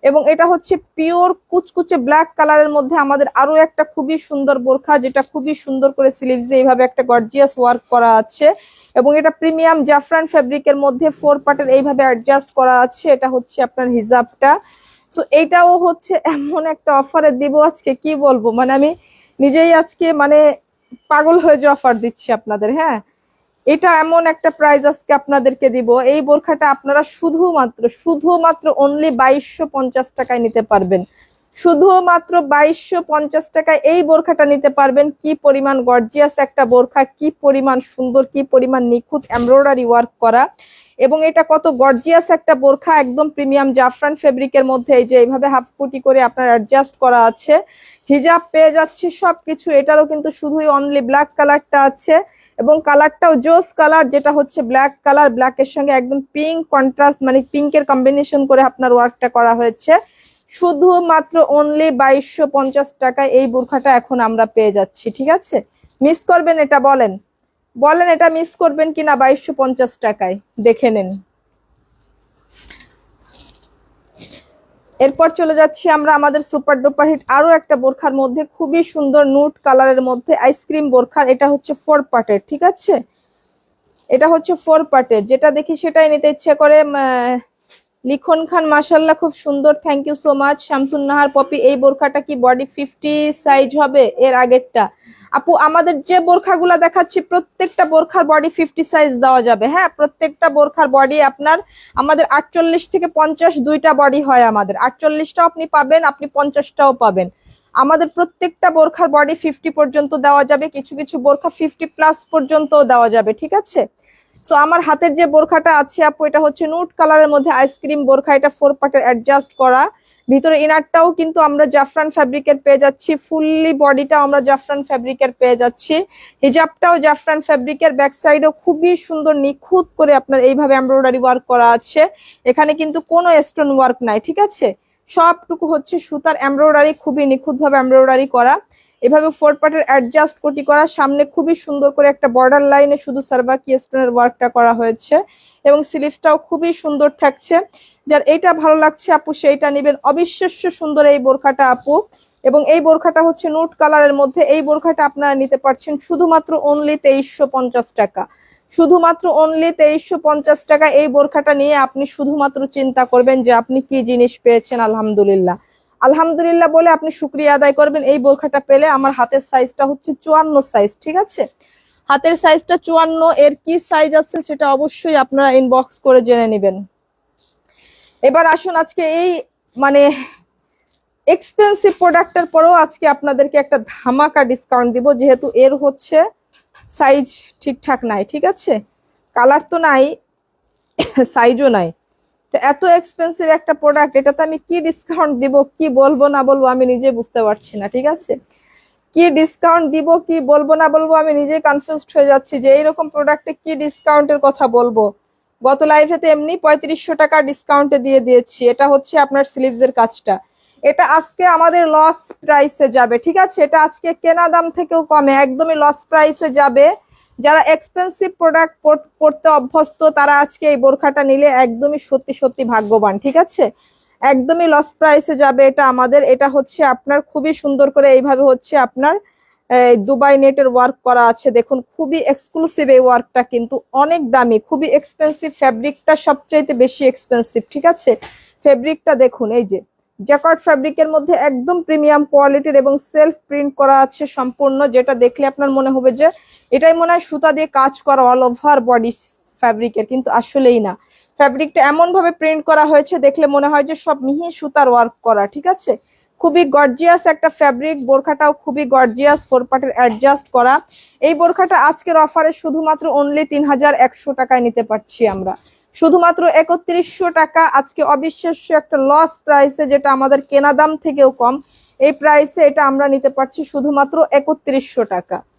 এবং এটা হচ্ছে পিওর কুচকুচে ব্ল্যাক কালারের মধ্যে আমাদের আরো একটা খুবই সুন্দর বোরখা, যেটা খুবই সুন্দর করে স্লিভসে এইভাবে একটা গর্জিয়াস ওয়ার্ক করা আছে। এবং এটা প্রিমিয়াম জাফরান ফেব্রিকের মধ্যে 4 পার্টের এইভাবে অ্যাডজাস্ট করা আছে। এটা হচ্ছে আপনার হিজাবটা। সো এইটাও হচ্ছে এমন একটা অফারে দিব আজকে, কি বলবো, মানে আমি নিজেই আজকে মানে পাগল হয়ে যে অফার দিচ্ছি আপনাদের। হ্যাঁ, এটা এমন একটা প্রাইস আজকে আপনাদেরকে দিব। এই বোরখাটা আপনারা শুধুমাত্র অনলি 2250 টাকায় নিতে পারবেন। শুধুমাত্র 2250 টাকায় এই বোরখাটা নিতে পারবেন। কি পরিমাণ গর্জিয়াস একটা বোরখা, কি পরিমাণ সুন্দর, কি পরিমাণ নিখুঁত এমব্রয়ডারি ওয়ার্ক করা, এবং এটা কত গর্জিয়াস একটা বোরখা, একদম প্রিমিয়াম জাফরান ফেব্রিকের মধ্যে এই যে এইভাবে হাফ পুটি করে আপনার অ্যাডজাস্ট করা আছে। হিজাব পেয়ে যাচ্ছি সবকিছু। এটারও কিন্তু শুধুই অনলি ব্ল্যাক কালারটা আছে, এবং কালারটাও জোস কালার, যেটা হচ্ছে ব্ল্যাক কালার, ব্ল্যাকের সঙ্গে একদম পিঙ্ক কন্ট্রাস্ট, মানে পিঙ্কের কম্বিনেশন করে আপনার ওয়ার্কটা করা হয়েছে। শুধুমাত্র অনলি 2250 টাকায় এই বোরখাটা এখন আমরা পেয়ে যাচ্ছি। ঠিক আছে, মিস করবেন এটা? বলেন বলেন, এটা মিস করবেন কিনা 2250 টাকায়? দেখে নেন। এরপর চলে যাচ্ছি আমরা আমাদের সুপার ডুপার হিট আরো একটা বোরখার মধ্যে, খুবই সুন্দর নুট কালারের মধ্যে আইসক্রিম বোরখা। এটা হচ্ছে 4 পার্টের। ঠিক আছে, এটা হচ্ছে 4 পার্টের, যেটা দেখি সেটাই নিতে ইচ্ছে করে। লিখন খান মাশাল্লাহ, খুব সুন্দর, thank you so much. Shamsun Nahar Popi, এই বোরখাটা কি বডি 50 সাইজ হবে? এর আগেরটা আপু, আমাদের যে বোরখাগুলা দেখাচ্ছি প্রত্যেকটা বোরখার বডি 50 সাইজ দেওয়া যাবে। হ্যাঁ, প্রত্যেকটা বোরখার বডি আপনার, আমাদের 48 থেকে 50 দুইটা বডি হয় আমাদের। 48টাও আপনি পাবেন, আপনি 50টাও পাবেন। আমাদের প্রত্যেকটা বোরখার বডি 50 পর্যন্ত দেওয়া যাবে, কিছু কিছু বোরখা 50 প্লাস পর্যন্ত দেওয়া যাবে। ঠিক আছে, সো আমার হাতের যে বোরখাটা আছে আপু, এটা হচ্ছে নুট কালারের মধ্যে আইসক্রিম বোরখা। এটা 4 পার্টের অ্যাডজাস্ট করা, ভিতরে ইনারটাও কিন্তু আমরা জাফরান ফ্যাব্রিকের পেয়ে যাচ্ছি, ফুললি বডিটাও আমরা জাফরান ফ্যাব্রিকের পেয়ে যাচ্ছি, হিজাবটাও জাফরান ফ্যাব্রিকের, ব্যাক সাইডেও খুবই সুন্দর নিখুঁত করে আপনার এইভাবে এমব্রয়ডারি ওয়ার্ক করা আছে। এখানে কিন্তু কোনো স্টোন ওয়ার্ক নাই। ঠিক আছে, সবটুকু হচ্ছে সুতার এমব্রয়ডারি, খুবই নিখুঁত ভাবে এমব্রয়ডারি করা, এভাবে 4 পার্টের অ্যাডজাস্ট কোটি করা। সামনে খুবই সুন্দর করে একটা বর্ডার লাইনে শুধু সার্ভাকি স্টোনের ওয়ার্কটা করা হয়েছে, এবং স্লিভসটাও খুবই সুন্দর থাকছে। যার এইটা ভালো লাগছে আপু সেইটা নেবেন। অবিশ্বাস্য সুন্দর এই বোরখাটা আপু, এবং এই বোরখাটা হচ্ছে নুট কালারের মধ্যে। এই বোরখাটা আপনারা নিতে পারছেন শুধুমাত্র অনলি 2350 টাকা। শুধুমাত্র অনলি 2350 টাকা এই বোরখাটা নিয়ে আপনি শুধুমাত্র চিন্তা করবেন যে আপনি কি জিনিস পেয়েছেন। আলহামদুলিল্লাহ, আলহামদুলিল্লাহ বলে আপনি শুকরিয়া আদায় করবেন এই বোরখাটা পেলে। আমার হাতের সাইজটা হচ্ছে 54 সাইজ। ঠিক আছে, হাতের সাইজটা 54। এর কি সাইজ আছে সেটা অবশ্যই আপনারা ইনবক্স করে জেনে নেবেন। এবার আসুন, আজকে এই মানে এক্সপেন্সিভ প্রোডাক্টের পরেও আজকে আপনাদেরকে একটা ধামাকা ডিসকাউন্ট দিব, যেহেতু এর হচ্ছে সাইজ ঠিকঠাক নাই। ঠিক আছে, কালার তো নাই, সাইজও নাই। তো এত এক্সপেন্সিভ একটা প্রোডাক্ট, এটাতে আমি কি ডিসকাউন্ট দিব, কি বলবো না বলবো আমি নিজে বুঝতে পারছি না। ঠিক আছে, কি ডিসকাউন্ট দিব, কি বলবো না বলবো আমি নিজে কনফিউজড হয়ে যাচ্ছি যে এইরকম প্রোডাক্টে কি ডিসকাউন্টের কথা বলবো। গত লাইভেতে এমনি 3500 টাকা ডিসকাউন্টে দিয়ে দিয়েছি। এটা হচ্ছে আপনার স্লিভসের কাজটা, এটা আজকে আমাদের লস প্রাইসে যাবে। ঠিক আছে, এটা আজকে কেনা দাম থেকেও কমে একদমই লস প্রাইসে যাবে। যারা এক্সপেন্সিভ প্রোডাক্ট পড়তে অভ্যস্ত তারা আজকে এই বোরখাটা নিলে একদমই সত্যি সত্যি ভাগ্যবান। ঠিক আছে, একদমই লস প্রাইসে যাবে এটা আমাদের। এটা হচ্ছে আপনার খুবই সুন্দর করে এইভাবে হচ্ছে আপনার দুবাই নেটের ওয়ার্ক করা আছে। দেখুন, খুবই এক্সক্লুসিভ এই ওয়ার্কটা, কিন্তু অনেক দামি, খুবই এক্সপেন্সিভ। ফ্যাব্রিকটা সবচাইতে বেশি এক্সপেন্সিভ। ঠিক আছে, ফ্যাব্রিকটা দেখুন, এই যে জ্যাকর্ড ফ্যাব্রিকের মধ্যে একদম প্রিমিয়াম কোয়ালিটির, এবং সেলফ প্রিন্ট করা আছে সম্পূর্ণ, যেটা দেখলে আপনার মনে হবে যে এটাই মনে হয় সুতা দিয়ে কাজ করা অল ওভার বডি ফ্যাব্রিকের, কিন্তু আসলেই না। ফ্যাব্রিকটা এমন ভাবে প্রিন্ট করা হয়েছে দেখলে মনে হয় যে সব মিহি সুতার ওয়ার্ক করা। ঠিক আছে, খুবই গর্জিয়াস একটা ফ্যাব্রিক। বোরখাটাও খুবই গর্জিয়াস, 4 পার্টের অ্যাডজাস্ট করা। এই বোরখাটা আজকের অফারে শুধুমাত্র অনলি 3100 টাকায় নিতে পারছি আমরা, শুধুমাত্র 3100 টাকা। আজকে অবিশ্বাস্য একটা লস প্রাইসে, যেটা আমাদের কেনা দাম থেকেও কম, এই প্রাইসে এটা আমরা নিতে পারছি শুধুমাত্র 3100 টাকা।